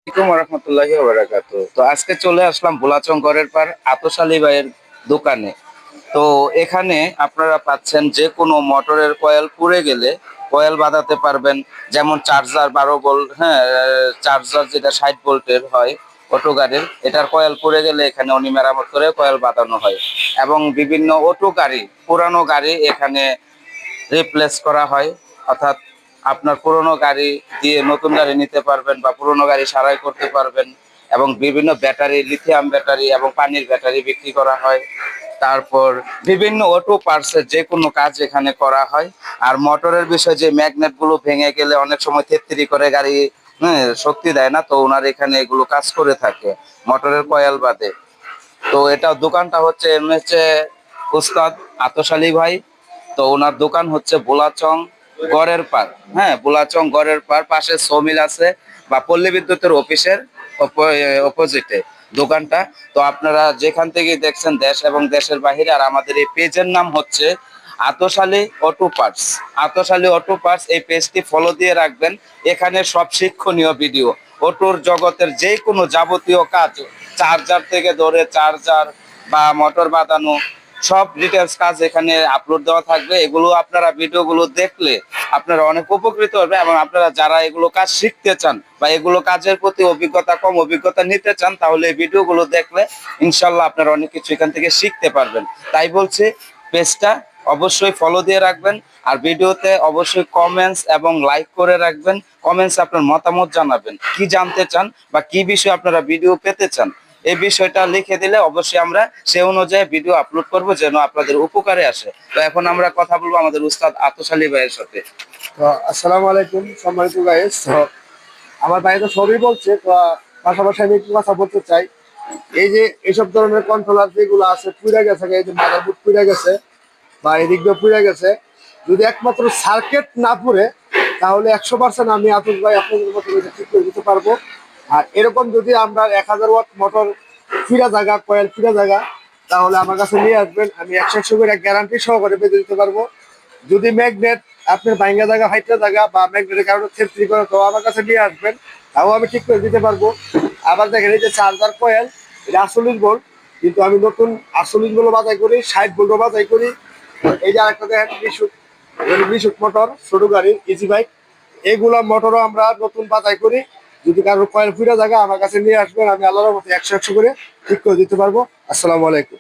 আসসালামু রহমতুল্লাহি ওয়া বারাকাতুহু। তো আজকে চলে আসলাম ভোলাচং গড়ের পার আতশ আলী ভাইয়ের দোকানে। তো এখানে আপনারা পাচ্ছেন যে কোনো মোটরের কয়েল পুড়ে গেলে কয়েল বাঁধাতে পারবেন। যেমন চার্জার 12 ভোল্ট, হ্যাঁ, চার্জার যেটা 60 ভোল্টের হয় অটো গাড়ির, এটার কয়েল পুড়ে গেলে এখানে উনি মেরামত করে কয়েল বাঁধানো হয়। এবং বিভিন্ন অটো গাড়ি, পুরানো গাড়ি এখানে রিপ্লেস করা হয়। অর্থাৎ আপনার পুরোনো গাড়ি দিয়ে নতুন গাড়ি নিতে পারবেন বা পুরোনো গাড়ি সারাই করতে পারবেন। এবং বিভিন্ন ব্যাটারি, লিথিয়াম ব্যাটারি এবং পানির ব্যাটারি বিক্রি করা হয়। তারপর বিভিন্ন অটো পার্টসের যে কোনো কাজ এখানে করা হয়। আর মোটরের বিষয়, যে ম্যাগনেট গুলো ভেঙে গেলে অনেক সময় থেত্রি করে গাড়ি, হ্যাঁ, শক্তি দেয় না, তো ওনার এখানে এগুলো কাজ করে থাকে মোটরের কয়েল বাদে। তো এটা দোকানটা হচ্ছে উস্তাদ আতশ আলী ভাই। তো ওনার দোকান হচ্ছে ভোলাচং গড়ের পার, হ্যাঁ, ভোলাচং গড়ের পার, পাশে সমিল আছে বা পল্লী বিদ্যুতের অফিসের অপোজিটে দোকানটা। তো আপনারা যেখান থেকে দেখছেন, দেশ এবং দেশের বাহিরে, আর আমাদের এই পেজের নাম হচ্ছে Atash Ali auto parts. Atash Ali auto parts, এই পেজটি ফলো দিয়ে রাখবেন। এখানে সব শিক্ষণীয় ভিডিও, অটোর জগতের যে কোনো যাবতীয় কাজ, চার্জার থেকে ধরে চার্জার বা মোটর বাঁধানো, সব ডিটেলস কাজ এখানে আপলোড দেওয়া থাকবে। এগুলো আপনারা ভিডিওগুলো দেখলে আপনারা অনেক উপকৃত হবে। এবং আপনারা যারা এগুলো কাজ শিখতে চান বা এগুলো কাজের প্রতি অভিজ্ঞতা নিতে চান, তাহলে এই ভিডিওগুলো দেখলে ইনশাল্লাহ আপনারা অনেক কিছু এখান থেকে শিখতে পারবেন। তাই বলছি, পেজটা অবশ্যই ফলো দিয়ে রাখবেন। আর ভিডিওতে অবশ্যই কমেন্টস এবং লাইক করে রাখবেন। কমেন্টস আপনার মতামত জানাবেন, কি জানতে চান বা কি বিষয়ে আপনারা ভিডিও পেতে চান। এই বিষয়টা লিখে দিলে অবশ্যই আমরা সে অনুযায়ী ভিডিও আপলোড করব, যেন আপনাদের উপকারে আসে। তো এখন আমরা কথা বলবো আমাদের উস্তাদ আতশ আলী ভাইয়ের সাথে। তো আসসালামু আলাইকুম সম্মানিত গাইস। তো আমার ভাই তো সবই বলছে, তো পাশাপাশি আমি একটু কথা বলতে চাই। এই যে এইসব ধরনের কন্ট্রোলার যেগুলো আছে পুড়ে গেছে, এই যে মাদারবোর্ড পুড়ে গেছে বা এদিক দিয়ে পুড়ে গেছে, যদি একমাত্র সার্কিট না পুড়ে, তাহলে 100% আমি আতশ ভাই আপনাদের মতো এটা ঠিক করে দিতে পারবো। আর এরকম যদি আমরা 1000 ওয়াট মোটর ফিরা জায়গা, কয়েল ফিরা জায়গা, তাহলে আমার কাছে নিয়ে আসবেন, আমি 100 করে গ্যারান্টি সহকারে বেঁধে দিতে পারবো। যদি ম্যাগনেট আপনার ভাঙ্গা জায়গা, হাইটা জায়গা বা ম্যাগনেটের কারণে থেত্রি করে, তো আমার কাছে নিয়ে আসবেন, তাও আমি ঠিক করে দিতে পারবো। আবার দেখেন, এই যে চার্জার কয়েল, এটা 48 ভোল্ট, কিন্তু আমি নতুন 48 ভোল্ট বাজাই করি, 60 ভোল্টও বাজাই করি। এই যে আরেকটা দেখেন, বিশুট মোটর, ছোট গাড়ি, ইজি বাইক, এইগুলা মোটরও আমরা নতুন বাজাই করি। যদি কারোর কয়েল ফিরা জায়গা, আমার কাছে নিয়ে আসবেন, আমি আল্লাহর মতো 100 করে ঠিক করে দিতে পারবো। আসসালামু আলাইকুম।